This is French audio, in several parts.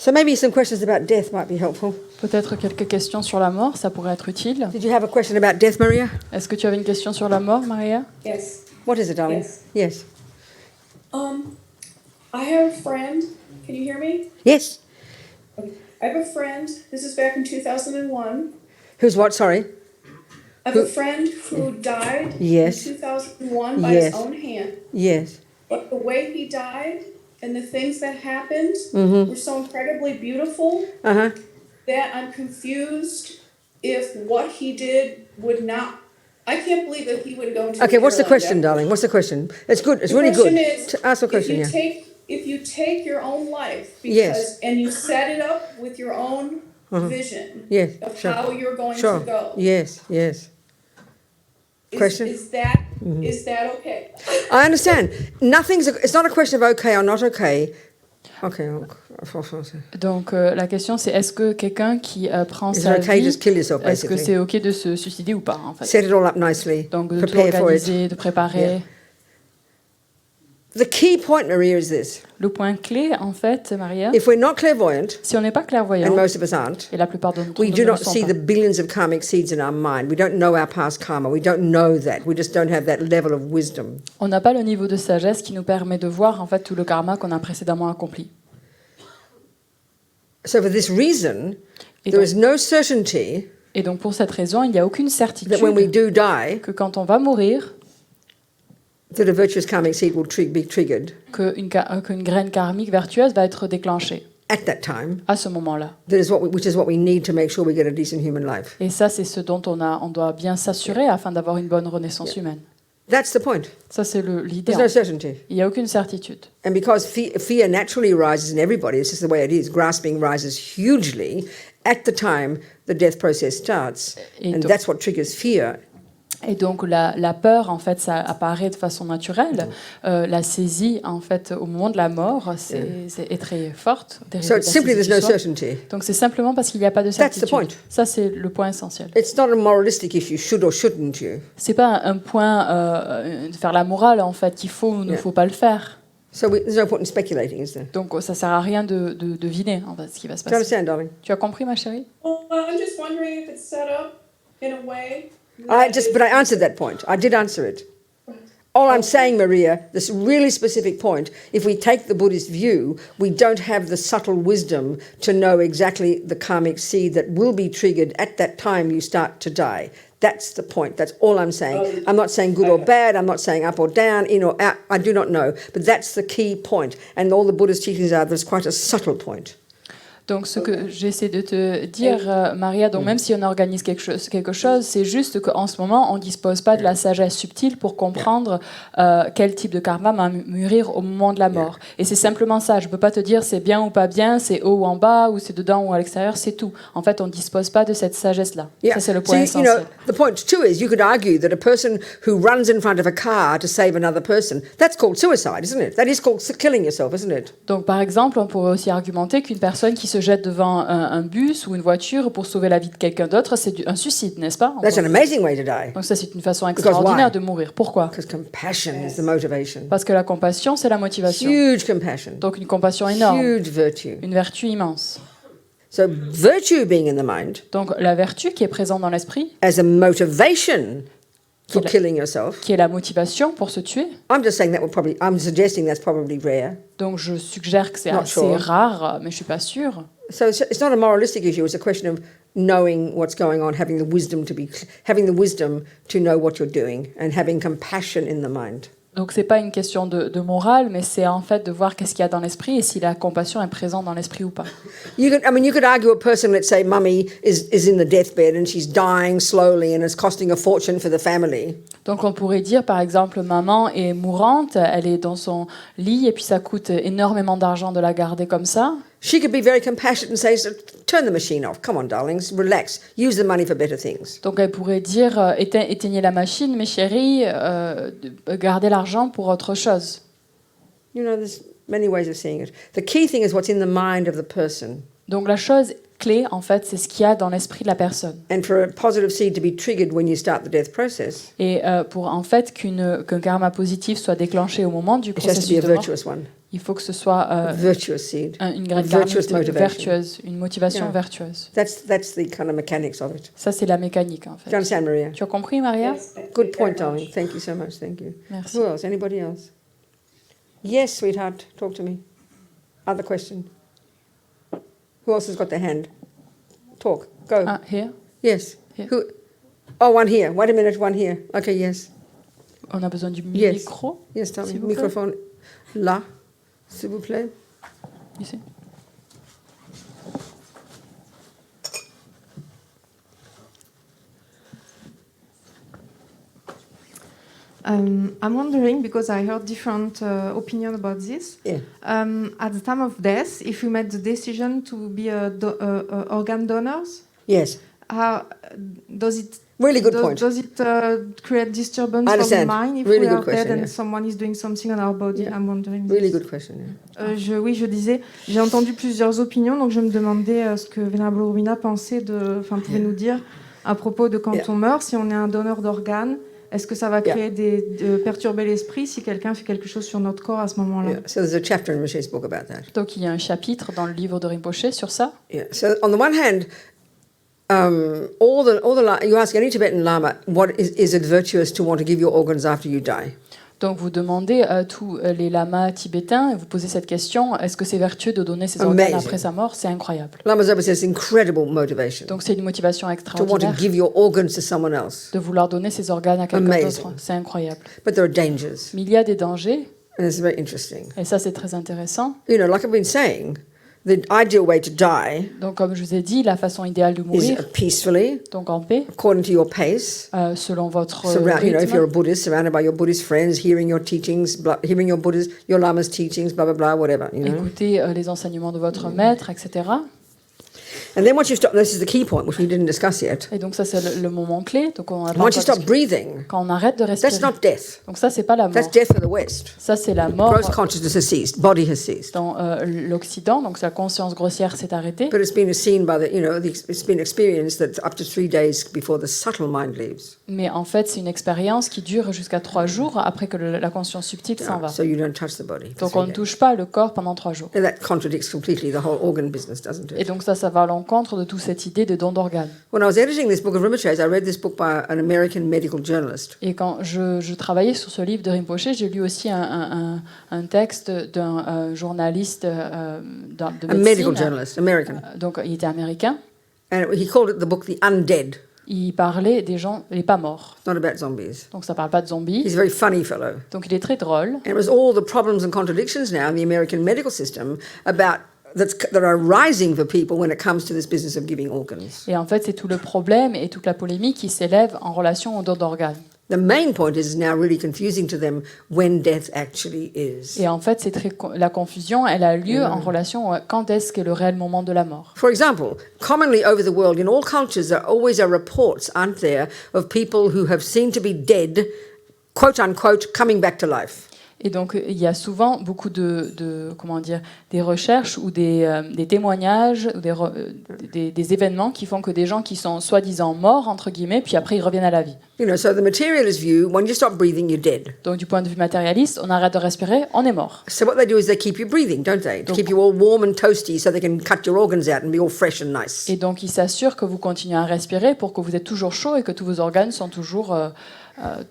So maybe some questions about death might be helpful. Peut-être quelques questions sur la mort, ça pourrait être utile. Did you have a question about death, Maria? Est-ce que tu avais une question sur la mort, Maria? Yes. What is it, darling? Yes. Yes. I have a friend. Can you hear me? Yes. Okay. I have a friend. This is back in 2001. Who's what? Sorry. I have a friend who died Yes. in 2001 by Yes. his own hand. Yes. But the way he died and the things that happened were so incredibly beautiful Uh-huh. that I'm confused if what he did would not. I can't believe that he would go into. Okay, a what's the cure like question, that. darling? What's the question? It's good. It's The really good. question is, To ask a question, yeah. if you take your own life Yes. and you set it up with your own vision Yes, of sure. how you're going Sure. to go, Yes, yes. Question? is that okay? I understand. It's not a question of okay or not okay. Okay. Donc la question c'est est-ce que quelqu'un qui prend Is sa it okay vie, just kill yourself, est-ce que basically? c'est ok de se suicider ou pas en fait? Set it all up nicely. Donc de tout Prepare for it. organiser, de préparer. Yeah. The key point, Maria, is this. Le point clé en fait, Maria, If we're not clairvoyant, si on n'est pas and clairvoyant, most of us aren't, et la plupart d'entre we nous do ne le not sont see pas. the billions of karmic seeds in our mind. We don't know our past karma. We don't know that. We just don't have that level of wisdom. On n'a pas le niveau de sagesse qui nous permet de voir en fait tout le karma qu'on a précédemment accompli. So for this reason, Et there donc, is no certainty et donc pour cette raison, il n'y a aucune certitude that when we do die, que quand on va mourir, that a virtuous karmic seed will be triggered qu'une graine karmique vertueuse va être déclenchée at that time. à ce moment-là. Which is what we need to make sure we get a decent human life. Et ça, c'est ce dont on doit bien s'assurer afin d'avoir une bonne renaissance humaine. That's the point. Ça, c'est l'idée. There's no certainty. Il n'y a aucune certitude. And because fear naturally rises in everybody, it's just the way it is. Grasping rises hugely at the time the death process starts. Et And donc- that's what triggers fear. Et donc la peur, en fait, ça apparaît de façon naturelle. La saisie, en fait, au moment de la mort, est très forte. dérivée So de it's la simply saisie there's du no soi. certainty. Donc c'est simplement parce qu'il n'y a pas de That's the certitude. point. Ça, c'est le point essentiel. It's not a moralistic issue, should or shouldn't you. C'est pas un point de faire la morale, en fait, qu'il faut ou ne faut pas le faire. So there's no point in speculating, is there? Donc ça sert à rien de deviner, en fait, ce qui va se Do you passer. understand, darling? Tu as compris, ma chérie? Well, I'm just wondering if it's set up in a way. But I answered that point. I did answer it. All I'm saying, Maria, this really specific point, if we take the Buddhist view, we don't have the subtle wisdom to know exactly the karmic seed that will be triggered at that time you start to die. That's the point. That's all I'm saying. I'm not saying good or bad. I'm not saying up or down, in or out. I do not know. But that's the key point. And all the Buddhist teachings are there's quite a subtle point. Donc, ce que j'essaie de te dire, Maria, donc même si on organise quelque chose, c'est juste qu'en ce moment, on ne dispose pas de la sagesse subtile pour comprendre quel type de karma va mûrir au moment de la mort. Et c'est simplement ça. Je ne peux pas te dire c'est bien ou pas bien, c'est haut ou en bas, ou c'est dedans ou à l'extérieur, c'est tout. En fait, on ne dispose pas de cette sagesse-là. Ça, c'est le point you essentiel. know, the point too is you could argue that a person who runs in front of a car to save another person, that's called suicide, isn't it? That is called killing yourself, isn't it? Donc, par exemple, on pourrait aussi argumenter qu'une personne qui se jette devant un bus ou une voiture pour sauver la vie de quelqu'un d'autre, c'est un suicide, n'est-ce pas? That's an amazing way to die. Donc ça, c'est une façon extraordinaire why? de mourir. Pourquoi? Because compassion is the motivation. Parce que la compassion, c'est la motivation. Huge compassion. Donc une compassion énorme, Huge virtue. une vertu immense. So virtue being in the mind Donc la vertu qui est présente dans l'esprit, as a motivation for Qui est la- killing yourself. qui est la motivation pour se tuer. I'm just saying I'm suggesting that's probably rare. Donc je suggère que c'est Not assez sure. rare, mais je suis pas sûre. So it's not a moralistic issue. It's a question of knowing what's going on, having the wisdom to know what you're doing, and having compassion in the mind. Donc c'est pas une question de morale, mais c'est en fait de voir qu'est-ce qu'il y a dans l'esprit et si la compassion est présente dans l'esprit ou pas. You could argue a person, let's say, mummy is in the deathbed and she's dying slowly and it's costing a fortune for the family. Donc on pourrait dire par exemple maman est mourante, elle est dans son lit et puis ça coûte énormément d'argent de la garder comme ça. She could be very compassionate and say, turn the machine off. Come on, darlings, relax. Use the money for better things. Donc elle pourrait dire éteignez la machine mes chéris, gardez l'argent pour autre chose. You know, there's many ways of seeing it. The key thing is what's in the mind of the person. Donc la chose clé en fait c'est ce qu'il y a dans l'esprit de la personne. And for a positive seed to be triggered when you start the death process, Et pour en fait qu'un karma positif soit déclenché au moment du it has to be processus a de mort, virtuous one. Il faut que ce soit virtuous seed. une graine Virtuous carnée motivation. vertueuse, une motivation Yeah. vertueuse. That's the kind of mechanics of it. Ça, c'est la mécanique, en Do you fait. understand, Maria? Tu as compris, Maria? Yes, thank Good you point, very darling. much. Thank you so much. Thank you. Merci. Who else? Anybody else? Yes, sweetheart. Talk to me. Other question. Who else has got their hand? Talk. Go. Ah, here. Yes. Here. Who? Oh, one here. Wait a minute. One here. Okay. Yes. On a besoin du Yes. micro. Yes, tell me. S'il vous plaît. Microphone là, s'il vous plaît. Ici. I'm wondering, because I heard different opinion about this. Yeah. At the time of death, if we made the decision to be organ donors, Yes. how does it Really good point. does it create disturbance I for the understand. mind if Really we good are question, dead and yeah. someone is doing something on our body? Yeah. I'm wondering. Really this. good question. Yeah. Je disais, j'ai entendu plusieurs opinions, donc je me demandais ce que Vénérable Rubina pensait pouvait nous dire à propos de quand Yeah. on meurt, si on est un donneur d'organes, est-ce que ça va créer perturber l'esprit si quelqu'un fait quelque chose sur notre corps à ce moment-là? Yeah. So there's a chapter in Rinpoche's book about that. Donc, il y a un chapitre dans le livre de Rinpoché sur ça. Yeah. So on the one hand, you ask any Tibetan Lama, is it virtuous to want to give your organs after you die? Donc, vous demandez à tous les lamas tibétains, et vous posez cette question, est-ce que c'est vertueux de donner ses organes Amazing. après sa mort? C'est incroyable. Lama Zopa says incredible motivation Donc, c'est une motivation to want to extraordinaire give your organs to someone else. de vouloir donner ses organes à quelqu'un Amazing. d'autre. C'est incroyable. But there are dangers, Mais il y a des dangers, and it's very interesting. et ça, c'est très intéressant. You know, like I've been saying, the ideal way to die Donc, comme je vous ai dit, la façon idéale de is mourir, peacefully, donc en paix, according to your pace. selon votre If you're a rythme, Buddhist, surrounded by your Buddhist friends, hearing your teachings, hearing your Lama's teachings, blah blah blah, whatever. You know. écoutez les enseignements de votre maître, etc. And then once you stop, this is the key point, which we didn't discuss yet. Et donc ça, c'est le moment clé. Donc on a pas Once you encore stop discuté. breathing, Quand on arrête de respirer. that's not death. Donc ça, c'est pas la mort. That's death for the West. Ça, c'est la mort Gross consciousness has ceased. Body has ceased. dans l'Occident. Donc sa conscience grossière s'est arrêtée. But it's been seen by it's been experienced that up to 3 days before the subtle mind leaves. Mais en fait, c'est une expérience qui dure jusqu'à 3 jours après que la conscience subtile s'en va. So you don't touch the body. for Donc 3 on ne days. touche pas le corps pendant 3 jours. And that contradicts completely the whole organ business, doesn't Et it? donc ça va à l'encontre de toute cette idée de don d'organes. When I was editing this book of Rinpoche's, I read this book by an American medical journalist. Et quand je travaillais sur ce livre de Rinpoché, j'ai lu aussi un texte d'un journaliste de A medical médecine. journalist, American. Donc il était américain. And he called it the book The Undead. Il parlait des gens, les pas morts. It's not about zombies. Donc ça parle pas de zombies. He's a very funny fellow. Donc il est très drôle. And it was all the problems and contradictions now in the American medical system that are rising for people when it comes to this business of giving organs. Et en fait, c'est tout le problème et toute la polémique qui s'élève en relation au don d'organes. The main point is now really confusing to them when death actually is. Et en fait, la confusion, elle a lieu en relation à quand est-ce qu'est le réel moment de la mort. For example, commonly over the world, in all cultures, there always are reports, aren't there, of people who have seemed to be dead, quote unquote, coming back to life. Et donc, il y a souvent beaucoup des recherches ou des témoignages ou des événements qui font que des gens qui sont soi-disant morts, entre guillemets, puis après ils reviennent à la vie. You know, so the materialist view, when you stop breathing, you're dead. Donc, du point de vue matérialiste, on arrête de respirer, on est mort. So what they do is they keep you breathing, don't they? To keep you all warm and toasty so they can cut your organs out and be all fresh and nice. Et donc, ils s'assurent que vous continuez à respirer pour que vous êtes toujours chaud et que tous vos organes sont toujours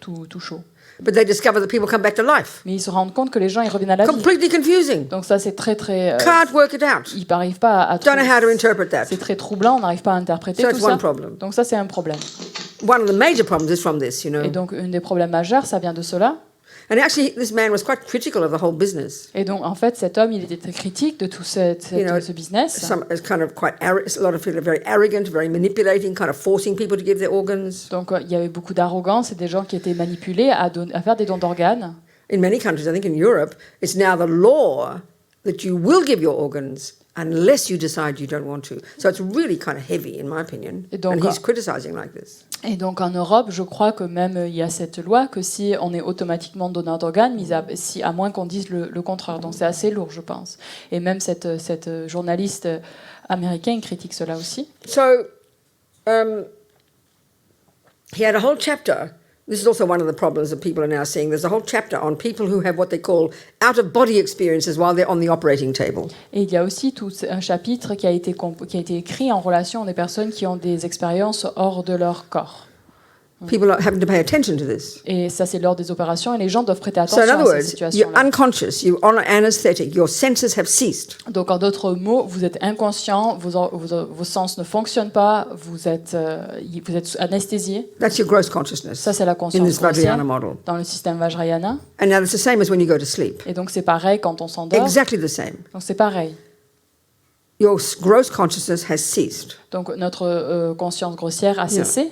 tout chauds. But they discover that people come back to life. Mais ils se rendent compte que les gens, ils reviennent à la vie. Completely confusing. Donc ça, c'est très... Can't work it out. ils n'arrivent pas à Don't know how to interpret that. c'est très troublant, on n'arrive pas à interpréter So tout that's one ça. problem. Donc ça, c'est un problème. One of the major problems is from this, you know. Et donc, un des problèmes majeurs, ça vient de cela. And actually, this man was quite critical of the whole business. Et donc, en fait, cet homme, il était très critique de tout ce business. It's kind of quite a lot of people are very arrogant, very manipulating, kind of forcing people to give their organs. Donc, il y avait beaucoup d'arrogance et des gens qui étaient manipulés à faire des dons d'organes. In many countries, I think in Europe, it's now the law that you will give your organs unless you decide you don't want to. So it's really kind of heavy, in my opinion. Et donc, and he's criticizing like this. Et donc en Europe, je crois que même il y a cette loi que si on est automatiquement donneur d'organes, à moins qu'on dise le contraire. Donc c'est assez lourd, je pense. Et même cette journaliste américaine critique cela aussi. So he had a whole chapter This is also one of the problems that people are now seeing. There's a whole chapter on people who have what they call out-of-body experiences while they're on the operating table. Et il y a aussi tout un chapitre qui a été écrit en relation des personnes qui ont des expériences hors de leur corps. People are having to pay attention to this. Et ça, c'est lors des opérations et les gens doivent prêter So in attention other à ces words, you're situations-là. unconscious, you're on anesthetic, your senses have ceased. Donc, en d'autres mots, vous êtes inconscient, vos sens ne fonctionnent pas, vous êtes anesthésié. That's your gross consciousness Ça, c'est la in conscience this Vajrayana grossière model. dans le système Vajrayana. And now it's the same as when you go to sleep. Et donc, c'est pareil quand on s'endort. Exactly the same. Donc, c'est pareil. Your gross consciousness has ceased, Donc, notre conscience grossière a cessé,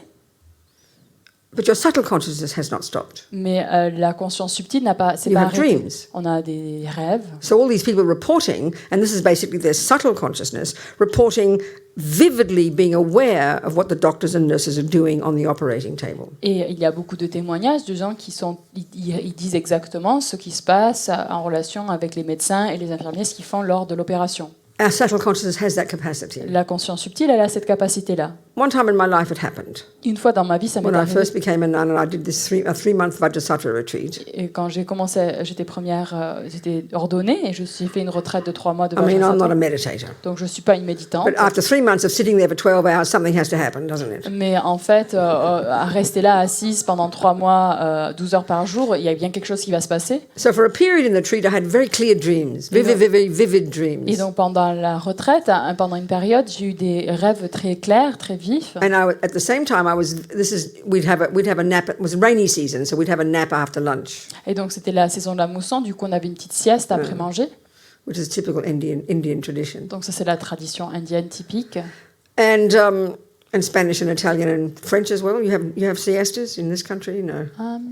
but your subtle consciousness has not stopped. mais la conscience subtile s'est You pas have arrêtée. dreams. On a des rêves. So all these people reporting, and this is basically their subtle consciousness, reporting vividly being aware of what the doctors and nurses are doing on the operating table. Et il y a beaucoup de témoignages de gens qui ils disent exactement ce qui se passe en relation avec les médecins et les infirmiers, ce qu'ils font lors de l'opération. Our subtle consciousness has that capacity. La conscience subtile, elle a cette capacité-là. One time in my life it happened. Une fois dans ma vie, ça m'est When I arrivé. first became a nun and I did this a 3-month Vajrasattva retreat. Et quand j'ai commencé, j'étais ordonnée et j'ai fait une retraite de 3 mois de I mean, I'm not a Vajrasattva. meditator. Donc je suis pas une méditante. But after 3 months of sitting there for 12 hours, something has to happen, doesn't it? Mais en fait, à rester là assise pendant 3 mois, 12 heures par jour, il y a bien quelque chose qui va se passer. So for a period in the retreat, I had very clear dreams, vivid Et dreams. donc pendant la retraite, pendant une période, j'ai eu des rêves très clairs, très vifs. And at the same time, we'd have a nap. It was rainy season, so we'd have a nap after lunch, Et donc c'était la saison de la mousson, du coup on avait une petite sieste après manger. which is typical Indian tradition. Donc ça c'est la tradition indienne typique. And Spanish and Italian and French as well. You have siestas in this country? No.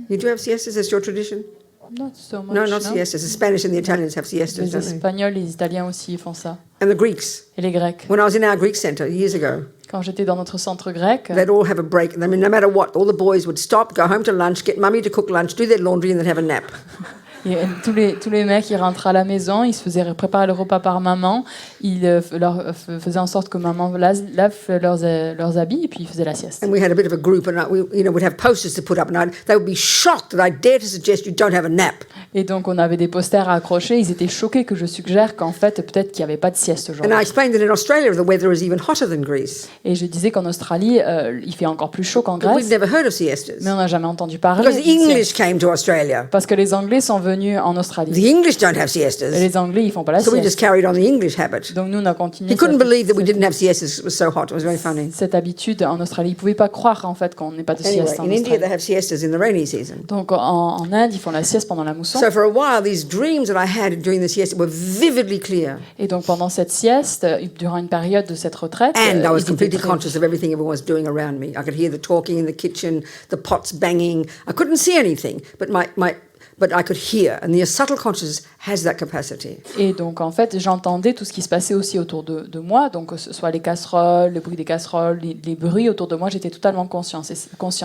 You do have siestas? That's your tradition? Not so much, No, not siestas. The Spanish and the Italians have siestas, Les don't they? Espagnols, les Italiens aussi font ça. And the Greeks. Et les Grecs. When I was in our Greek center years ago, Quand j'étais dans notre centre grec, they'd all have a break. I mean, no matter what, all the boys would stop, go home to lunch, get mummy to cook lunch, do their laundry, and then have a nap. et tous les mecs, ils rentraient à la maison, ils se faisaient préparer le repas par maman, ils leur faisaient en sorte que maman lave leurs habits et puis ils faisaient la sieste. And we had a bit of a group, and we'd have posters to put up, and they would be shocked that I dare to suggest you don't have a nap. Et donc on avait des posters à accrocher, ils étaient choqués que je suggère qu'en fait peut-être qu'il n'y avait pas de sieste And aujourd'hui. I explained that in Australia, the weather is even hotter than Greece. Et je disais qu'en Australie, il fait encore plus chaud qu'en But we'd Grèce, never heard of siestas. mais on n'a jamais entendu parler Because the d'une sieste. English came to Australia. Parce que les Anglais sont venus en Australie. The English don't have Et siestas. les Anglais, ils font pas la So we just sieste. carried on the English habit. Donc nous, on a continué He couldn't believe that we didn't have siestas. It was so hot. It was very funny. cette habitude en Australie. Ils pouvaient pas croire en fait qu'on n'ait pas de Anyway, sieste en in India, they Australie. have siestas in the rainy season. Donc en Inde, ils font la sieste pendant la mousson. So for a while, these dreams that I had during the siesta were vividly clear. Et donc pendant cette sieste, durant une période de cette retraite, And I was ils étaient completely très- conscious of everything everyone was doing around me. I could hear the talking in the kitchen, the pots banging. I couldn't see anything, but but I could hear. And the subtle consciousness has that capacity. Et donc en fait, j'entendais tout ce qui se passait aussi autour de moi, donc que ce soit les casseroles, le bruit des casseroles, les bruits autour de moi, j'étais totalement consciente.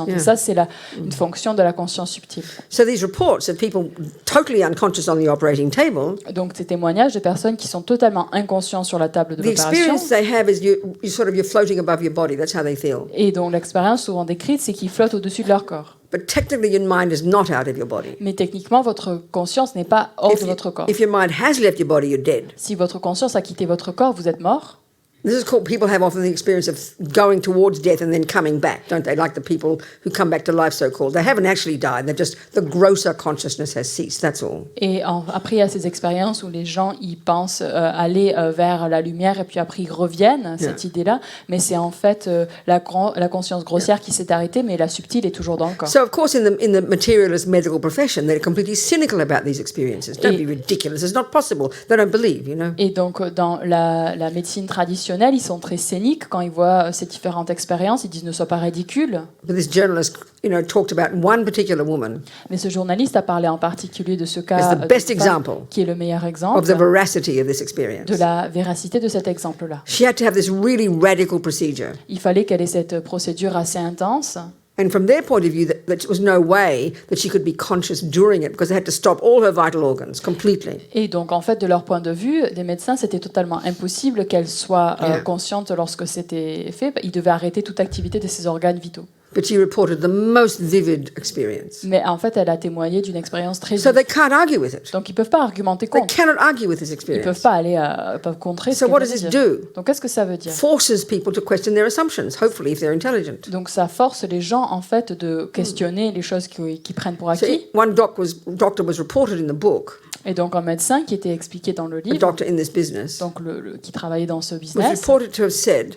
Yeah. Et ça, c'est une fonction de la conscience subtile. So these reports of people totally unconscious on the operating table, Donc ces témoignages de personnes qui sont totalement inconscients sur la table de the l'opération. experience they have is you're floating above your body. That's how they feel. Et donc l'expérience souvent décrite, c'est qu'ils flottent au-dessus de leur corps. But technically, your mind is not out of your body. Mais techniquement, votre conscience n'est pas hors de votre corps. If your mind has left your body, you're dead. Si votre conscience a quitté votre corps, vous êtes mort. This is called, people have often the experience of going towards death and then coming back, don't they? Like the people who come back to life, so-called. They haven't actually died. They're just, the grosser consciousness has ceased, that's all. Et après, il y a ces expériences où les gens ils pensent aller vers la lumière et puis après ils reviennent, cette idée-là. Mais c'est en fait la conscience grossière qui s'est arrêtée, mais la subtile est toujours dans le corps. So, of course, in the materialist medical profession, they're completely cynical about these experiences. Don't be ridiculous. It's not possible. They don't believe, you know. Et donc, dans la médecine traditionnelle, ils sont très cyniques quand ils voient ces différentes expériences. Ils disent ne sois pas ridicule. But this journalist, talked about one particular woman Mais ce journaliste a parlé en particulier de ce cas as the best de femme example qui est le meilleur of exemple the veracity of this experience. de la véracité de cet exemple-là. She had to have this really radical procedure. Il fallait qu'elle ait cette procédure assez intense. And from their point of view, that there was no way that she could be conscious during it because they had to stop all her vital organs completely. Et donc, en fait, de leur point de vue, des médecins, c'était totalement impossible qu'elle soit consciente lorsque c'était fait. Ils devaient arrêter toute activité de ses organes vitaux. but she reported the most vivid experience. Mais en fait, elle a témoigné d'une expérience très So vive. they can't argue with it. Donc ils peuvent pas argumenter They contre. cannot argue with this Ils peuvent experience. pas aller peuvent contrer ce So qu'elle what vient does de this dire. do? Donc qu'est-ce que ça veut dire? Forces people to question their assumptions, hopefully if they're intelligent. Donc ça force les gens en fait de questionner les choses qu'ils prennent pour So acquis. one doctor was reported in the book, Et donc un médecin qui était expliqué dans le a livre, doctor in this business, donc qui travaillait dans ce was business, reported to have said,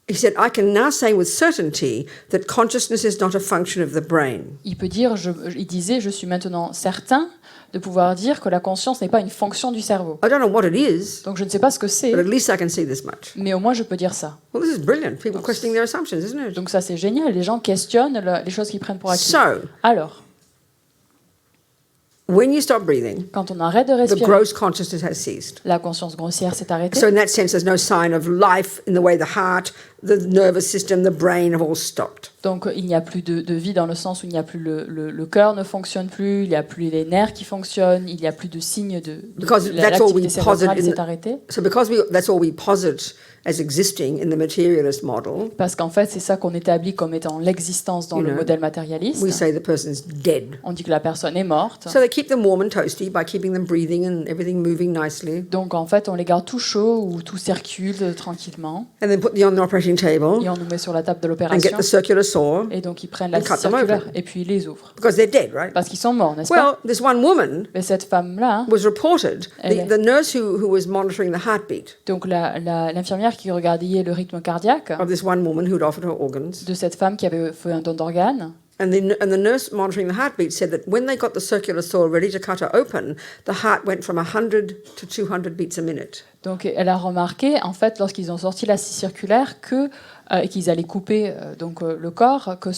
he said, I can now say with certainty that consciousness is not a function of the brain. il peut dire, il disait, je suis maintenant certain de pouvoir dire que la conscience n'est pas une fonction du cerveau. I don't know what it is, Donc je ne sais pas ce que c'est, but at least I can see this much. mais au moins je peux dire ça. Well, this is brilliant. People questioning their assumptions, isn't it? Donc ça c'est génial, les gens questionnent les choses qu'ils prennent pour acquis. So, Alors, when you stop breathing, quand on arrête de the respirer, gross consciousness has ceased. la conscience grossière s'est arrêtée. So in that sense, there's no sign of life in the way the heart, the nervous system, the brain have all stopped. Donc il n'y a plus de vie dans le sens où il n'y a plus le cœur ne fonctionne plus, il n'y a plus les nerfs qui fonctionnent, il n'y a plus de signes de Because that's all we l'activité cérébrale posit in s'est arrêtée. So that's all we posit as existing in the materialist model, Parce qu'en fait, c'est ça qu'on établit comme étant l'existence dans You le know, modèle matérialiste. we say the person's dead. On dit que la personne est morte. So they keep them warm and toasty by keeping them breathing and everything moving nicely. Donc en fait, on les garde tout chaud ou tout circule tranquillement. And then put them on the operating table Et on nous met sur la table de and get l'opération. the circular saw Et donc ils prennent la and cut scie them circulaire open. et puis ils les ouvrent. because they're dead, right? Parce qu'ils sont morts, n'est-ce pas? Well, this one woman Mais cette femme-là, was reported, Elle- the nurse who was monitoring the heartbeat donc l'infirmière qui regardait le rythme cardiaque of this one woman who'd offered her organs, de cette femme qui avait fait un don d'organes, and the nurse monitoring the heartbeat said that when they got the circular saw ready to cut her open, the heart went from 100 to 200 beats a minute. donc elle a remarqué, en fait, lorsqu'ils ont sorti la scie circulaire, et qu'ils allaient couper le corps, que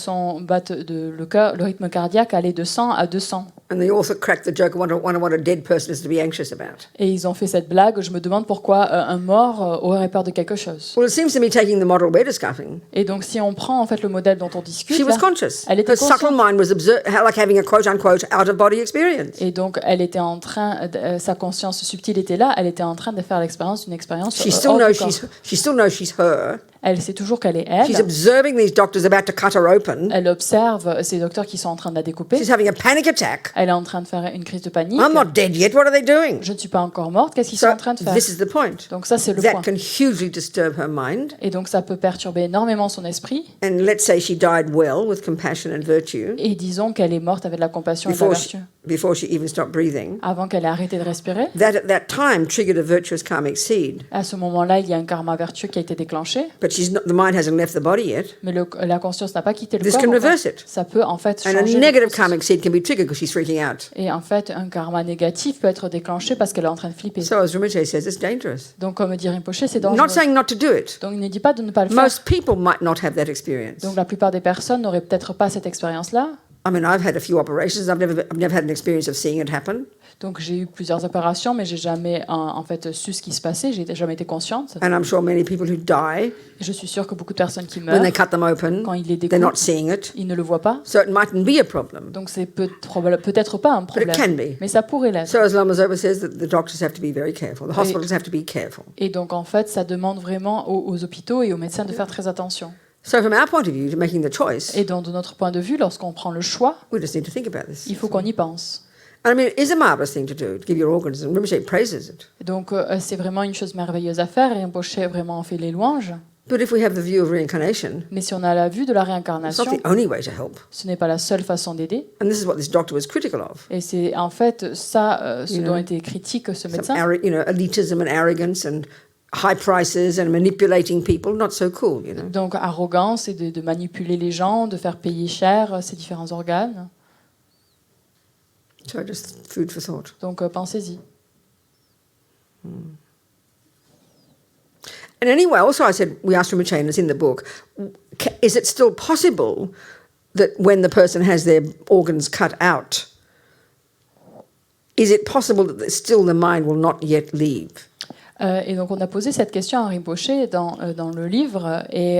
le rythme cardiaque allait de 100 à 200. And the author cracked the joke, wonder what a dead person is to be anxious about. Et ils ont fait cette blague, je me demande pourquoi un mort aurait peur de quelque chose. Well, it seems to me taking the model we're discussing, Et donc si on prend en fait le modèle dont on discute, she was là, conscious. elle était Her subtle consciente. mind was like having a quote-unquote out-of-body experience. Et donc elle était en train, sa conscience subtile était là, elle était en train de faire l'expérience d'une expérience She still hors du knows corps. she still knows she's her. Elle sait toujours qu'elle est elle. She's observing these doctors about to cut her open. Elle observe ces docteurs qui sont en train de la découper. She's having a panic attack. Elle est en train de faire une crise de panique. I'm not dead yet. What are they doing? Je ne suis pas encore morte. Qu'est-ce qu'ils sont So en train de faire? this is the point. Donc ça, c'est le point. That can hugely disturb her mind. Et donc ça peut perturber énormément son esprit. And let's say she died well with compassion and virtue Et disons qu'elle est morte avec de la compassion et de la vertu. before she even stopped breathing. Avant qu'elle ait arrêté de respirer. That at that time triggered a virtuous karmic seed. À ce moment-là, il y a un karma vertueux qui a été déclenché. But the mind hasn't left the body yet. Mais la conscience n'a pas quitté le This corps. can encore. reverse it. Ça peut en fait And a changer. le negative processus. karmic seed can be triggered because she's freaking out. Et en fait, un karma négatif peut être déclenché parce qu'elle est en train de flipper. So as Rinpoche says, it's dangerous. Donc comme dit Rinpoche, c'est I'm dangereux. not saying not to do it. Donc il ne dit pas de ne pas le faire. Most people might not have that experience. Donc la plupart des personnes n'auraient peut-être pas cette expérience-là. I mean, I've had a few operations. I've never had an experience of seeing it happen. Donc j'ai eu plusieurs opérations, mais j'ai jamais en fait su ce qui se passait. J'ai jamais été consciente. And I'm sure many people who die, Et je suis sûre que beaucoup de personnes qui when meurent, they cut them open, quand ils les they're not découpent, seeing it. ils ne le voient pas. So it mightn't be a problem. Donc c'est peut-être pas un But it can problème, be. mais ça pourrait l'être. So as Lama Zopa says, that the doctors have to be very careful. The hospitals have to be careful. Et donc en fait, ça demande vraiment aux hôpitaux et aux médecins de faire très attention. So from our point of view, to making the choice, Et donc de notre point de vue, lorsqu'on prend le choix, we just need to think about this. il faut qu'on y pense. And I mean, it is a marvelous thing to do, to give your organs, and Rinpoche praises it. Et donc c'est vraiment une chose merveilleuse à faire, et Rinpoche vraiment en fait les louanges. But if we have the view of reincarnation, Mais si on a la vue de la it's réincarnation, not the only way to help. ce n'est pas la seule façon d'aider. And this is what this doctor was critical of. Et c'est en fait ça ce You dont know, était critique ce Some médecin. elitism and arrogance and high prices and manipulating people, not so cool, you know. Donc arrogance et de manipuler les gens, de faire payer cher ces différents organes. So just food for thought. Donc pensez-y. And anyway, also I said, we asked Rinpoche, and it's in the book, is it still possible that when the person has their organs cut out, is it possible that still the mind will not yet leave? Et donc on a posé cette question à Rinpoche dans le livre. Et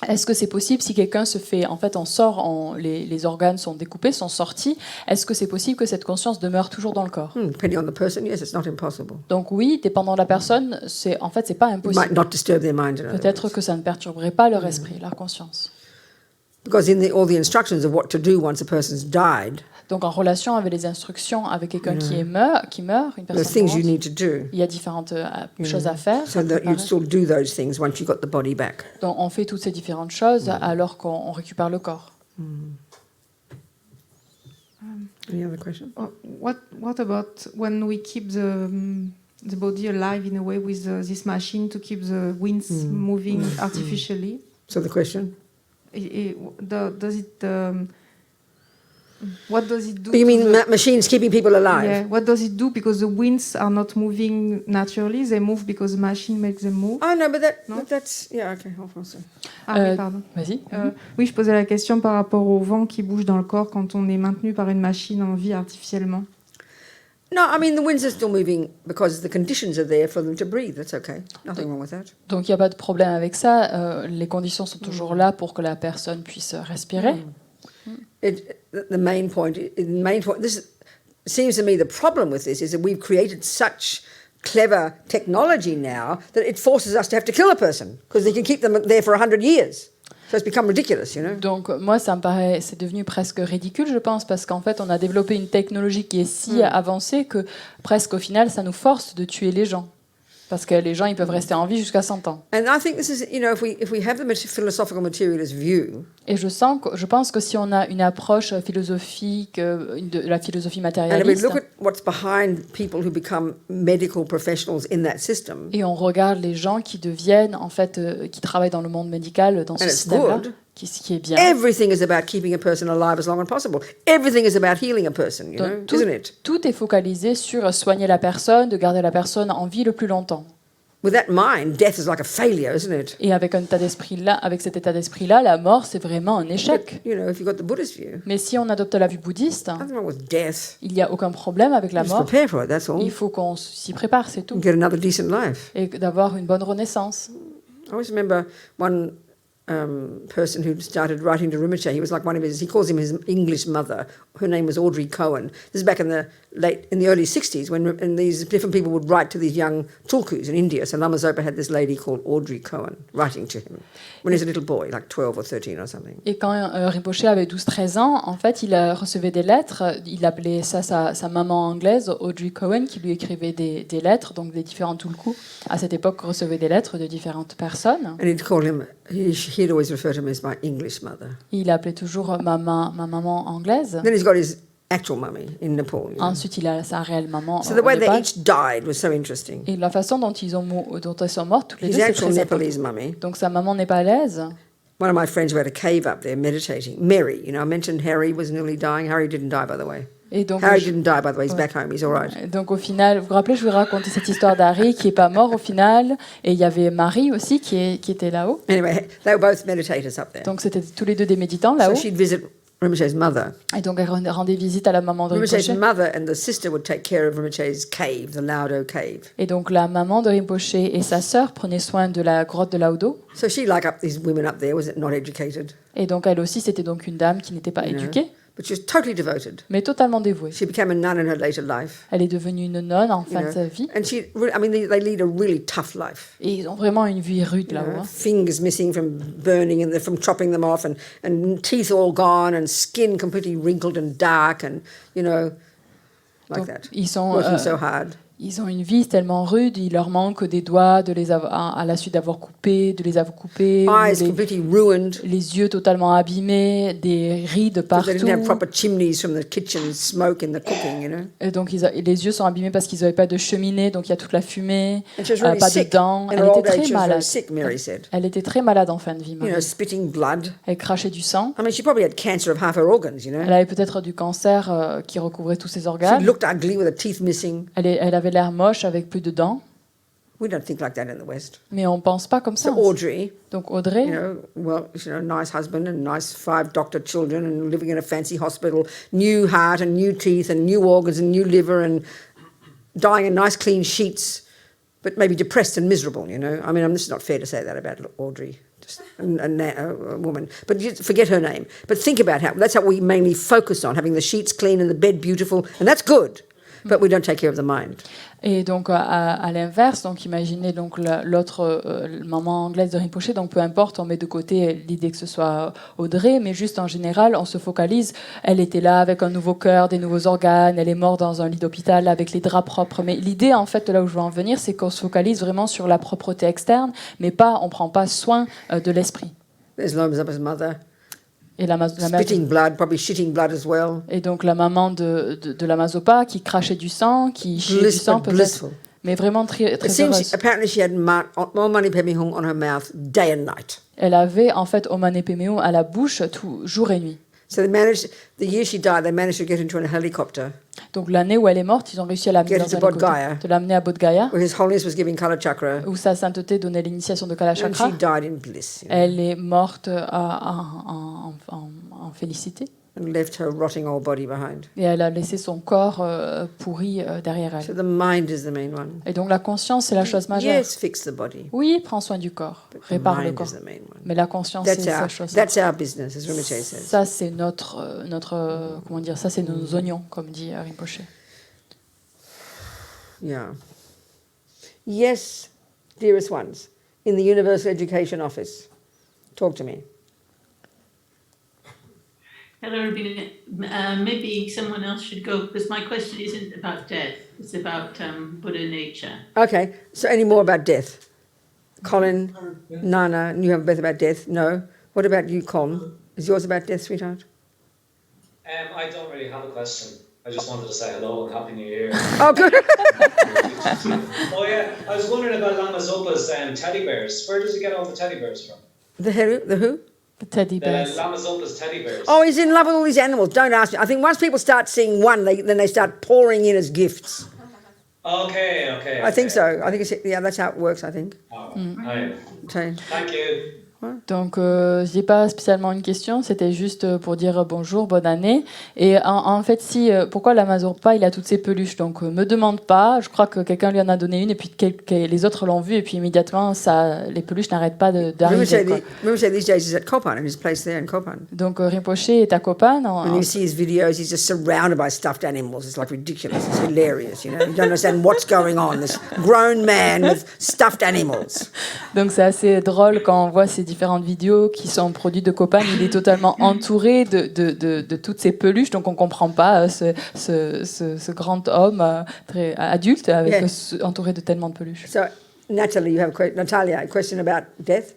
est-ce que c'est possible si quelqu'un se fait, en fait, on sort, les organes sont découpés, sont sortis, est-ce que c'est possible que cette conscience demeure toujours dans le corps? Depending on the person, yes, it's not impossible. Donc oui, dépendant de la personne, c'est pas It might impossible. not disturb their mind. In other Peut-être words. que ça ne perturberait pas leur esprit, leur conscience. Because in all the instructions of what to do once a person's died, Donc en relation avec les instructions avec quelqu'un qui meurt, une there's personne things you mourante, need to do. il y a différentes choses à faire. So that you'd still do those things once you got the body back. Donc on fait toutes ces différentes choses alors qu'on récupère le corps. Any other question? What about when we keep the body alive in a way with this machine to keep the winds moving artificially? So the question? Does it? What does it do? You to mean the- machines keeping people alive? Yeah. What does it do? Because the winds are not moving naturally; they move because the machine makes them move. Oh no, but No? that's yeah. Okay, hold on a second. Ah oui, pardon. Vas-y. Oui, je posais la question par rapport au vent qui bouge dans le corps quand on est maintenu par une machine en vie artificiellement. No, I mean the winds are still moving because the conditions are there for them to breathe. That's okay. Nothing wrong with that. Donc il n'y a pas de problème avec ça. Les conditions sont toujours là pour que la personne puisse respirer. The main point. This seems to me the problem with this is that we've created such clever technology now that it forces us to have to kill a person because they can keep them there for 100 years. So it's become ridiculous, you know. Donc moi, ça me paraît, c'est devenu presque ridicule, je pense, parce qu'en fait, on a développé une technologie qui est si avancée que presque au final, ça nous force de tuer les gens. Parce que les gens, ils peuvent rester en vie jusqu'à 100 ans. And I think this is, you know, if we have the philosophical materialist view, Et je pense que si on a une approche philosophique, de la philosophie and if we matérialiste, look at what's behind people who become medical professionals in that system, et on regarde les gens qui deviennent, en fait, qui travaillent dans le monde médical, dans ce And it's système-là, good. ce qui est bien. everything is about keeping a person alive as long as possible. Everything is about healing a person, you know, Donc, isn't it? tout est focalisé sur soigner la personne, de garder la personne en vie le plus longtemps. With that mind, death is like a failure, isn't it? Et avec cet état d'esprit-là, la mort, c'est vraiment un échec. You know, if you've got the Buddhist view, Mais si on adopte la vue bouddhiste, nothing wrong with death. il n'y a aucun problème avec la Just mort. prepare for it, that's all. Il faut qu'on s'y prépare, c'est tout. Get another decent life. Et d'avoir une bonne renaissance. I always remember one person who started writing to Rinpoche. He was like one of he calls him his English mother. Her name was Audrey Cohen. This is back in the early 60s when and these different people would write to these young tulkus in India. So Lama Zopa had this lady called Audrey Cohen writing to him when he was a little boy, like 12 or 13 or something. Et quand Rinpoche avait 12-13 ans, en fait, il recevait des lettres. Il appelait ça sa maman anglaise, Audrey Cohen, qui lui écrivait des lettres. Donc, des différents tulkus, à cette époque, recevaient des lettres de différentes personnes. And he'd call him, he'd always refer to him as my English mother. Il appelait toujours ma maman anglaise. Then he's got his actual mummy in Nepal. You know. Ensuite, il a sa réelle maman So the au way they Népal. each died was so interesting. Et la façon dont elles sont mortes, toutes les His deux, c'est actual très important. Nepalese mummy. Donc, sa maman népalaise, One of my friends who had a cave up there meditating, Mary, you know, I mentioned Harry was nearly dying. Harry didn't die, by the way. et donc, Harry didn't die, by the way. He's back home. He's all right. donc au final, vous vous rappelez, je vous ai raconté cette histoire d'Harry qui n'est pas mort au final, et il y avait Marie aussi qui était là-haut. Anyway, they were both meditators up there. Donc c'était tous les deux des méditants So là-haut, she'd visit Rinpoche's mother. et donc elle rendait visite à la maman de Rinpoche's Rinpoche. mother and the sister would take care of Rinpoche's cave, the Laudo cave. Et donc la maman de Rinpoche et sa sœur prenaient soin de la grotte de Laudo. So she, like these women up there, was not educated, Et donc elle aussi, c'était donc une dame qui n'était pas éduquée, but she was totally devoted. mais totalement dévouée. She became a nun in her later life. Elle est devenue une nonne en you fin de know. sa vie. And she, I mean, they lead a really tough life. Et ils ont vraiment une vie rude You know, là-haut. Hein. fingers missing from burning and from chopping them off, and teeth all gone, and skin completely wrinkled and dark, and you know, like Donc, that. ils sont Working so hard. Ils ont une vie tellement rude, il leur manque des doigts à la suite de les avoir coupés, ou Eyes completely ruined. les yeux totalement abîmés, des rides Because they didn't have partout. proper chimneys from the kitchen smoke in the cooking, you know. Et donc les yeux sont abîmés parce qu'ils n'avaient pas de cheminée, donc il y a toute la fumée, And she was really pas de sick. dents. In Elle her était old age, très she was very malade. sick, Mary said. Elle était très malade en fin de vie, You Marie. know, spitting blood. Elle crachait du sang. I mean, she probably had cancer of half her organs, you know. Elle avait peut-être du cancer qui recouvrait tous ses She organes. looked ugly with her teeth missing. Elle avait l'air moche avec plus de dents, We don't think like that in the West. mais on pense pas comme ça. So Audrey, Donc Audrey, you know, well, you know, nice husband and nice 5 doctor children and living in a fancy hospital, new heart and new teeth and new organs and new liver and dying in nice clean sheets, but maybe depressed and miserable, you know. I mean, this is not fair to say that about Audrey, just a woman. But just forget her name. But think about that's how we mainly focus on, having the sheets clean and the bed beautiful, and that's good. But we don't take care of the mind. Et donc à l'inverse, donc imaginez donc l'autre maman anglaise de Rinpoché, donc peu importe, on met de côté l'idée que ce soit Audrey, mais juste en général, on se focalise, elle était là avec un nouveau cœur, des nouveaux organes, elle est morte dans un lit d'hôpital avec les draps propres. Mais l'idée, en fait, de là où je veux en venir, c'est qu'on se focalise vraiment sur la propreté externe, mais on prend pas soin de l'esprit. There's Lamazopa's mother, Et la mère spitting blood, probably shitting blood as well. et donc la maman de la Mazopa qui crachait du sang, qui chiait du sang peut-être, Blissful. mais vraiment très, It très seems heureuse. apparently she had more money pemihung on her mouth day and night. Elle avait en fait Omane Pemeo à la bouche tout jour et nuit. So they managed, the year she died, they managed to get into a helicopter Donc l'année où elle est morte, ils ont réussi à l'amener Get dans her un to Bodh hélicoptère, Gaya. de l'amener à Bodh Gaya, where His Holiness was giving Kala Chakra, où sa sainteté donnait l'initiation de Kala and Chakra. she died in bliss, Elle est morte en félicité and left her rotting old body behind. et elle a laissé son corps pourri derrière So elle. the mind is the main one. Et donc la conscience, c'est la chose majeure. Yes, fix the body. Oui, prends soin du corps, But the répare le mind corps. is the main one. Mais la conscience, That's c'est our, sa chose. that's our business, as Rinpoche says. Ça, c'est comment dire, ça, c'est nos oignons, comme dit Rinpoche. Yeah. Yes, dearest ones, in the Universal Education Office. Talk to me. Hello, Rabina. Maybe someone else should go because my question isn't about death. It's about Buddha nature. Okay, so any more about death? Colin, Nana, you have a bit about death? No. What about you, Colin? Is yours about death, sweetheart? I don't really have a question. I just wanted to say hello and Happy New Year. Oh, good. Oh yeah, I was wondering about Lama Zopa's teddy bears. Where does he get all the teddy bears from? The who? Teddy The bears. Lama Zopa's teddy bears. Oh, he's in love with all these animals. Don't ask me. I think once people start seeing one, then they start pouring in as gifts. Okay. I think so. I think that's how it works, I think. Oh, right. So, Thank you. Donc, je n'ai pas spécialement une question, c'était juste pour dire bonjour, bonne année. Et en fait, pourquoi la Mazopa, il a toutes ces peluches? Donc, me demande pas, je crois que quelqu'un lui en a donné une et puis les autres l'ont vu et puis immédiatement, les peluches n'arrêtent pas d'arriver. quoi. Rinpoche these days is at Kopan, in his place there in Kopan. Donc, Rinpoche est à Kopan. When you see his videos, he's just surrounded by stuffed animals. It's like ridiculous. It's hilarious, you know. You don't understand what's going on. This grown man with stuffed animals. Donc, c'est assez drôle quand on voit ces différentes vidéos qui sont produites de Kopan. Il est totalement entouré de toutes ces peluches, donc on ne comprend pas ce grand homme très adulte entouré de tellement de peluches. So, Natalia, you have Natalia, a question about death?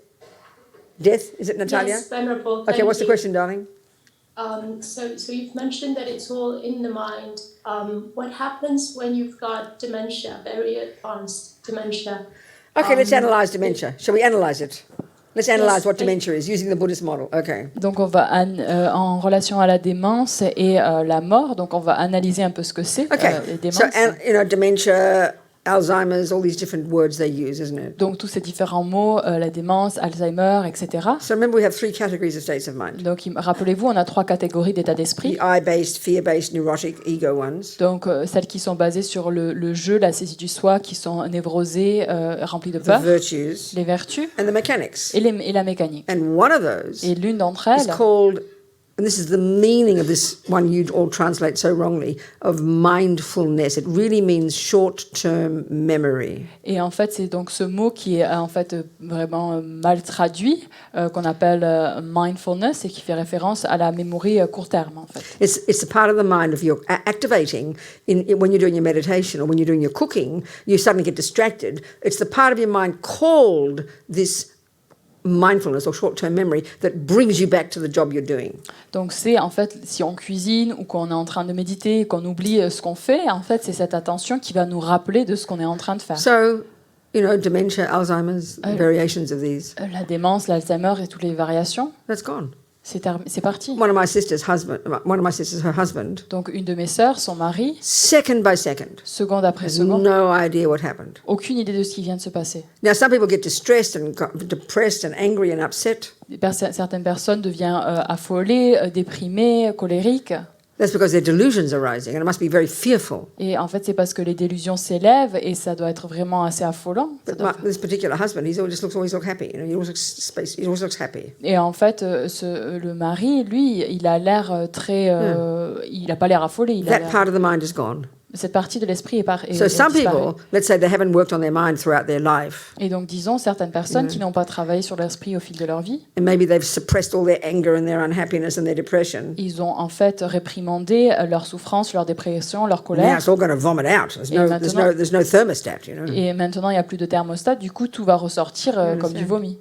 Death? Is it Natalia? Yes, Venerable. Okay, thank what's the you. question, darling? So you've mentioned that it's all in the mind. What happens when you've got dementia, very advanced dementia? Okay, let's analyse dementia. Shall we analyse it? Let's analyse Yes, what dementia is using the Buddhist model. Okay. Donc on va en relation à la démence et la mort, donc on va analyser un peu ce que c'est Okay. les So, démences. dementia, Alzheimer's, all these different words they use, isn't it? Donc tous ces différents mots, la démence, Alzheimer, etc. So remember, we have three categories of states of mind. Donc rappelez-vous, on a 3 catégories d'état The d'esprit. I-based, fear-based, neurotic, ego ones. Donc celles qui sont basées sur le jeu, la saisie du soi, qui sont névrosées, remplies de The peur, virtues, les vertus and the mechanics. et la mécanique. And one of those Et l'une d'entre is elles, called, and this is the meaning of this one you all translate so wrongly, of mindfulness. It really means short-term memory. et en fait c'est donc ce mot qui est en fait vraiment mal traduit, qu'on appelle mindfulness et qui fait référence à la mémoire court terme en fait. It's a part of the mind of your activating when you're doing your meditation or when you're doing your cooking, you suddenly get distracted. It's the part of your mind called this mindfulness or short-term memory that brings you back to the job you're doing. Donc c'est en fait si on cuisine ou qu'on est en train de méditer, qu'on oublie ce qu'on fait, en fait c'est cette attention qui va nous rappeler de ce qu'on est en train de faire. So, dementia, Alzheimer's, variations of these, La démence, l'Alzheimer et toutes les variations, that's gone. c'est parti. One of my sisters, her husband, Donc une de mes sœurs, son mari, second by second, seconde après has seconde, no idea what happened. aucune idée de ce qui vient de se passer. Now, some people get distressed and depressed and angry and upset. Certaines personnes deviennent affolées, déprimées, colériques. That's because their delusions are rising, and it must be very fearful. Et en fait, c'est parce que les délusions s'élèvent et ça doit être vraiment assez affolant. But this particular husband, he always looks happy. He always looks happy. Et en fait, le mari, lui, il a l'air très... il n'a pas l'air affolé. That part of the mind is gone. cette partie de l'esprit est So some disparue. people, let's say they haven't worked on their mind throughout their life, Et donc, disons, certaines personnes qui n'ont pas travaillé sur l'esprit au fil de leur vie, and maybe they've suppressed all their anger and their unhappiness and their depression. ils ont en fait réprimandé leur souffrance, leur dépression, leur Now colère. it's all going to vomit out. There's no thermostat, you know. Et maintenant, il n'y a plus de thermostat, du coup, tout va ressortir comme du vomi,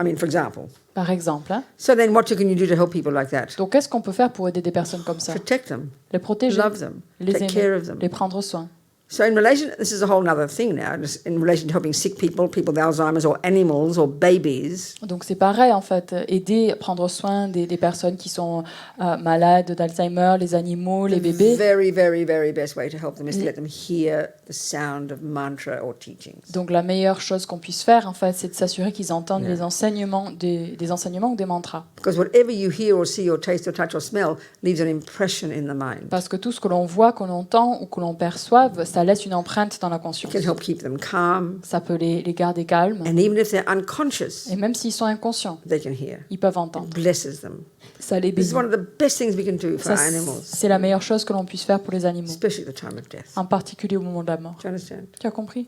I mean, for example. par exemple. Hein. So then what can you do to help people like that? Donc, qu'est-ce qu'on peut faire pour aider des personnes comme ça? Protect them, Les protéger, love them, les take care aimer, of them. les prendre soin. So in relation, this is a whole other thing now, just in relation to helping sick people, people with Alzheimer's or animals or babies. Donc c'est pareil en fait, aider, prendre soin des personnes qui sont malades d'Alzheimer, les animaux, les The bébés. very, very, very best way to help them is to let them hear the sound of mantra or teachings. Donc la meilleure chose qu'on puisse faire en fait, c'est de s'assurer qu'ils entendent les enseignements, des enseignements ou des mantras. Because whatever you hear or see or taste or touch or smell leaves an impression in the mind. Parce que tout ce que l'on voit, que l'on entend ou que l'on perçoive, ça laisse une empreinte dans la conscience. It can help keep them calm. Ça peut les garder calmes. And even if they're unconscious, Et même s'ils sont inconscients, they can hear. ils peuvent It entendre. blesses them. Ça les This is bénit. one of the best things we can do for Ça, animals, c'est la meilleure chose que l'on puisse faire pour les animaux, especially at the time of death. en particulier au moment de la mort. Do you understand? Tu as compris?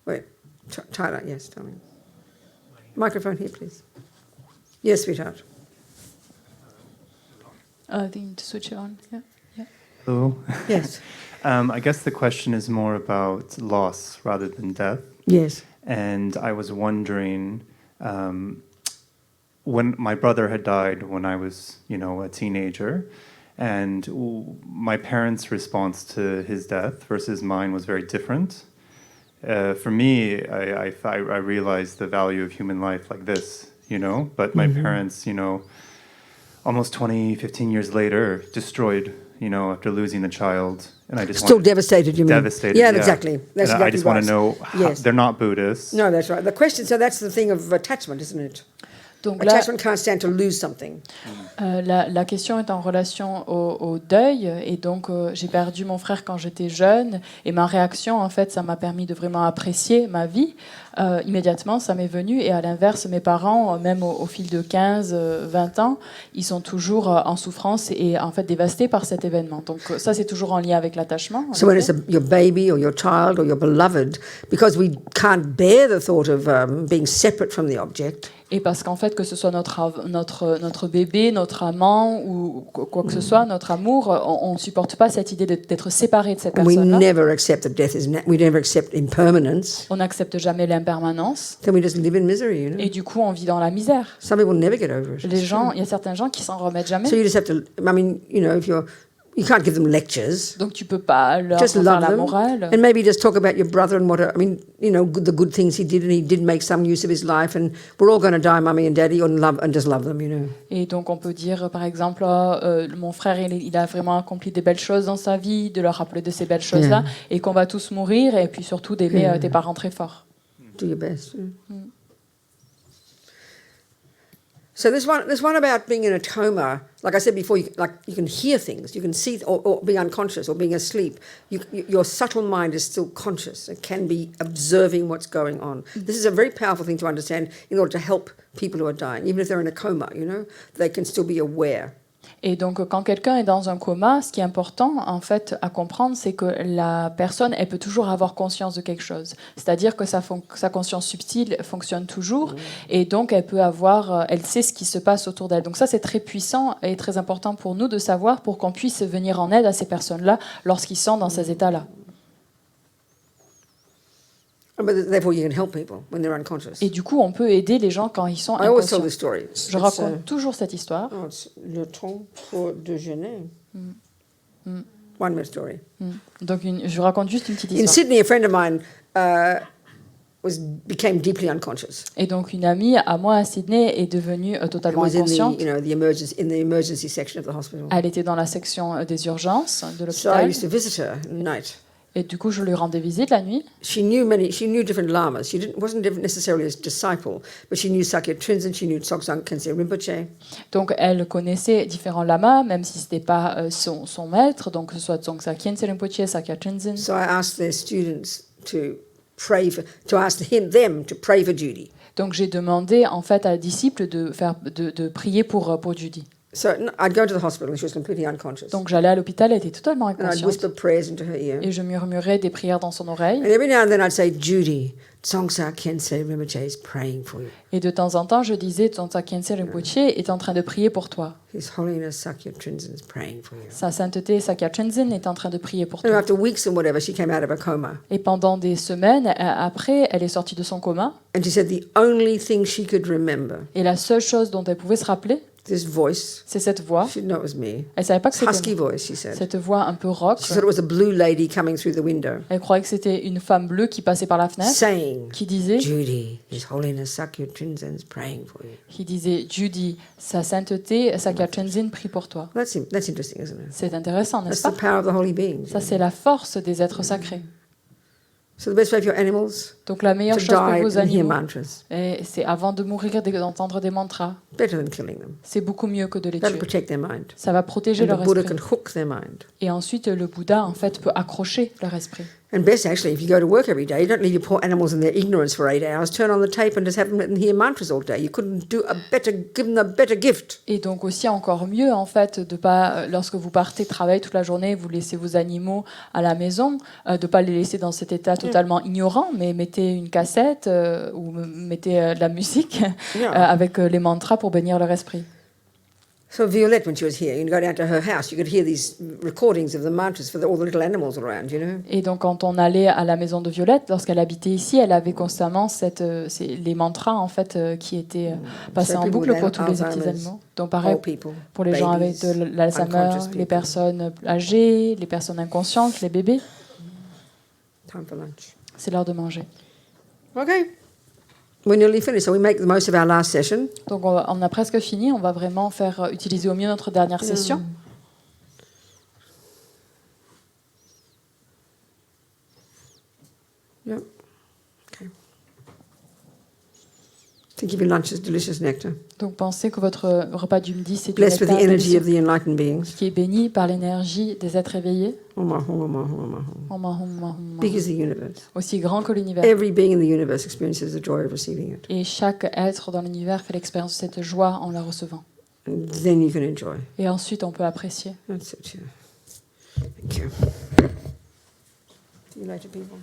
Wait, Tyler, yes, tell me. Microphone here, please. Yes, sweetheart. I think to switch it on. Yeah. Hello. Yes. I guess the question is more about loss rather than death. Yes. And I was wondering, when my brother had died when I was, a teenager, and my parents' response to his death versus mine was very different. For me, I realized the value of human life like this, but my parents, almost 15 years later, destroyed, after losing a child. And I just Still wanted- devastated, you mean? devastated. Yeah, exactly. That's And I exactly just want right. to know, Yes. they're not Buddhists. No, that's right. The question, so that's the thing of attachment, isn't it? Donc là, Attachment can't stand to lose something. la question est en relation au deuil. Et donc, j'ai perdu mon frère quand j'étais jeune. Et ma réaction, en fait, ça m'a permis de vraiment apprécier ma vie. Immédiatement, ça m'est venu. Et à l'inverse, mes parents, même au fil de 15, 20 ans, ils sont toujours en souffrance et en fait dévastés par cet événement. Donc, ça, c'est toujours en lien avec l'attachement. en So when effet. it's your baby or your child or your beloved, because we can't bear the thought of being separate from the object, Et parce qu'en fait, que ce soit notre bébé, notre amant ou quoi que ce soit, notre amour, on ne supporte pas cette idée d'être séparé de cette and we personne-là. never accept that death is, we never accept impermanence, On n'accepte jamais l'impermanence. then we just live in misery, you know. Et du coup, on vit dans la misère. Some people never get over it. Les gens, il y a certains gens qui s'en remettent jamais. So you just have to, I mean, if you can't give them lectures. Donc tu peux pas leur Just faire love la them, morale. and maybe just talk about your brother and the good things he did, and he did make some use of his life, and we're all going to die, mummy and daddy, and just love them, Et donc on peut dire par exemple, mon frère il a vraiment accompli des belles choses dans sa vie, de leur rappeler de ces belles choses-là, et qu'on va tous mourir, et puis surtout d'aimer tes parents très fort. Do your best. So this one about being in a coma, like I said before, you can hear things, you can see, or be unconscious, or being asleep. Your subtle mind is still conscious. It can be observing what's going on. This is a very powerful thing to understand in order to help people who are dying, even if they're in a coma. They can still be aware. Et donc, quand quelqu'un est dans un coma, ce qui est important, en fait, à comprendre, c'est que la personne, elle peut toujours avoir conscience de quelque chose. C'est-à-dire que sa conscience subtile fonctionne toujours, et donc elle sait ce qui se passe autour d'elle. Donc ça, c'est très puissant et très important pour nous de savoir, pour qu'on puisse venir en aide à ces personnes-là lorsqu'ils sont dans ces états-là. But therefore, you can help people when they're unconscious. Et du coup, on peut aider les gens quand ils sont I always tell inconscients. this story. Je raconte toujours cette histoire. It's le temps pour déjeuner. One minute story. Donc, je raconte juste une petite In histoire. Sydney, a friend of mine became deeply unconscious. Et donc, une amie à moi à Sydney est devenue totalement Was in inconsciente. the emergency section of the hospital. Elle était dans la section des urgences de So I l'hôpital. used to visit her at night. Et du coup, je lui rendais visite la nuit. She knew different lamas. She wasn't necessarily a disciple, but she knew Sakya Trinzen, she knew Tsogsan Khyentse Rinpoche. Donc, elle connaissait différents lamas, même si ce n'était pas son maître, donc que ce soit Tsongsa Khyentse Rinpoche, Sakya Trinzen. So I asked their students to ask them to pray for Judy. Donc, j'ai demandé en fait à la disciple de prier pour Judy. So I'd go to the hospital and she was completely unconscious. Donc j'allais à l'hôpital, elle était totalement And I'd inconsciente. whisper prayers into her ear. Et je murmurais des prières dans son oreille. And every now and then I'd say, Judy, Tsongsa Khyentse Rinpoche is praying for you. Et de temps en temps, je disais, Tsongsa Khyentse Rinpoche est en train de prier pour toi. His Holiness Sakya Trinzen is praying for you. Sa sainteté Sakya Tenzin est en train de prier pour And toi. after weeks and whatever, she came out of a coma. Et pendant des semaines après, elle est sortie de son coma. And she said the only thing she could remember, Et la seule chose dont elle pouvait se rappeler, this voice, c'est cette voix. she didn't know it was me, Elle savait pas que c'était husky moi. voice, she said. Cette voix un peu rock. She thought it was a blue lady coming through the window, Elle croyait que c'était une femme bleue qui passait par la fenêtre, saying, qui disait, Judy, His Holiness Sakya Trinzen is praying for you. Judy, sa sainteté Sakya Tenzin prie pour toi. That's interesting, isn't it? C'est intéressant, n'est-ce That's the pas? power of the holy beings. Ça, c'est la force des êtres sacrés. So the best way for your animals Donc la meilleure to chose pour die vos and hear animaux, mantras. c'est avant de mourir d'entendre des mantras. Better than killing them. C'est beaucoup mieux que de les That'll tuer. protect their mind. Ça va protéger And the leur Buddha esprit. can hook their mind. Et ensuite, le Bouddha, en fait, peut accrocher leur esprit. And best actually, if you go to work every day, you don't leave your poor animals in their ignorance for 8 hours. Turn on the tape and just have them let them hear mantras all day. You couldn't do a better, give them a better gift. Et donc aussi encore mieux, en fait, de pas, lorsque vous partez travailler toute la journée, vous laissez vos animaux à la maison, de pas les laisser dans cet état totalement ignorant, mais mettez une cassette ou mettez de la musique Yeah. avec les mantras pour bénir leur esprit. So Violette, when she was here, you'd go down to her house, you could hear these recordings of the mantras for all the little animals around, you know. Et donc quand on allait à la maison de Violette, lorsqu'elle habitait ici, elle avait constamment les mantras en fait qui étaient passés So en people boucle with pour tous les petits Alzheimer's, animaux. Donc pareil Old people, pour les gens avec babies, de l'Alzheimer, unconscious les people. personnes âgées, les personnes inconscientes, les bébés. Time for lunch. C'est l'heure de manger. Okay. We're nearly finished, so we make the most of our last session. Donc on a presque fini, on va vraiment faire utiliser au mieux notre dernière session. Yep. Okay. Think of your lunch as delicious nectar, Donc pensez que votre repas du midi, c'est du blessed with the nectar energy délicieux, of the enlightened beings. qui est béni par l'énergie des êtres éveillés. Huma, huma, huma, huma, huma. Huma, huma, huma. Big as the universe. Aussi grand que l'univers. Every being in the universe experiences the joy of receiving it. Et chaque être dans l'univers fait l'expérience de cette joie en la recevant. And then you can enjoy. Et ensuite, on peut apprécier. That's it, yeah. Thank you. See you later, people.